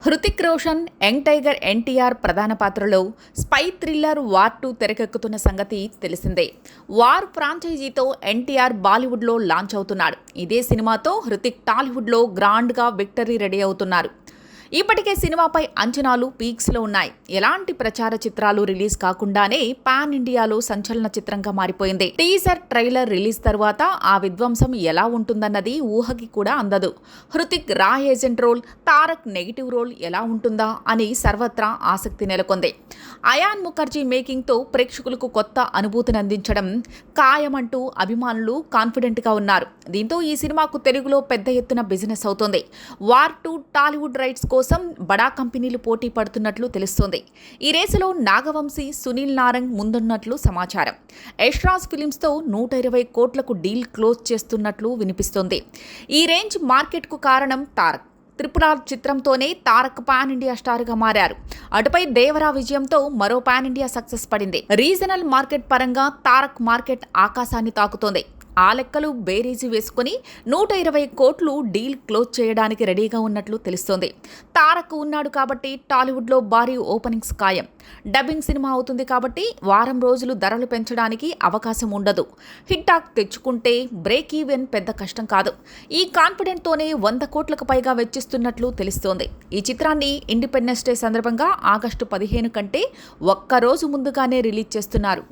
Hrithik Roshan, young tiger NTR ప్రధాన పాత్రలో spy thriller war 2 తెరకెక్కుతున్న సంగతి తెలిసిందే. వార్ ఫ్రాంచైజీతో ఎన్టీఆర్ బాలీవుడ్లో లాంచ్ అవుతున్నాడు. ఇదే సినిమాతో హృతిక్ టాలీవుడ్లో గ్రాండ్గా విక్టరీ రెడీ అవుతున్నారు. ఇప్పటికే సినిమాపై అంచనాలు పీక్స్లో ఉన్నాయి. ఎలాంటి ప్రచార చిత్రాలు రిలీజ్ కాకుండానే పాన్ ఇండియాలో సంచలన చిత్రంగా మారిపోయింది. టీజర్ ట్రైలర్ రిలీజ్ తర్వాత ఆ విధ్వంసం ఎలా ఉంటుందన్నది ఊహకి కూడా అందదు. హృతిక్ రా agent role, Tarak negative role ఎలా ఉంటుందా అని సర్వత్రా ఆసక్తి నెలకొంది. అయాన్ ముఖర్జీ మేకింగ్తో ప్రేక్షకులకు కొత్త అనుభూతిని అందించడం ఖాయమంటూ అభిమానులు కాన్ఫిడెంట్గా ఉన్నారు. దీంతో ఈ సినిమాకు తెలుగులో పెద్ద ఎత్తున బిజినెస్ అవుతోంది. వార్ 2 టాలీవుడ్ రైట్స్ కోసం బడా కంపెనీలు పోటీ పడుతున్నట్లు తెలుస్తోంది. ఈ రేసులో నాగవంశీ, సునీల్ నారంగ్ ముందున్నట్లు సమాచారం. యష్రాజ్ ఫిలిమ్స్తో 120 కోట్లకు డీల్ క్లోజ్ చేస్తున్నట్లు వినిపిస్తోంది. ఈ రేంజ్ మార్కెట్కు కారణం తారక్. RRR చిత్రంతోనే తారక్ పాన్ ఇండియా స్టార్గా మారారు. అటుపై దేవరా విజయంతో మరో పాన్ ఇండియా సక్సెస్ పడింది. రీజనల్ మార్కెట్ పరంగా తారక్ మార్కెట్ ఆకాశాన్ని తాకుతోంది. ఆ లెక్కలు బేరీజు వేసుకుని 120 కోట్లు డీల్ క్లోజ్ చేయడానికి రెడీగా ఉన్నట్లు తెలుస్తోంది. తారక్ ఉన్నాడు కాబట్టి టాలీవుడ్లో భారీ ఓపెనింగ్స్ ఖాయం. డబ్బింగ్ సినిమా అవుతుంది కాబట్టి వారం రోజులు ధరలు పెంచడానికి అవకాశం ఉండదు. హిట్ టాక్ తెచ్చుకుంటే బ్రేక్ ఈవెన్ పెద్ద కష్టం కాదు. ఈ కాన్ఫిడెంట్తోనే 100 కోట్లకు పైగా వెచ్చిస్తున్నట్లు తెలుస్తోంది. ఈ చిత్రాన్ని ఇండిపెండెన్స్ డే సందర్భంగా ఆగస్టు 15 కంటే ఒక్కరోజు ముందుగానే రిలీజ్ చేస్తున్నారు.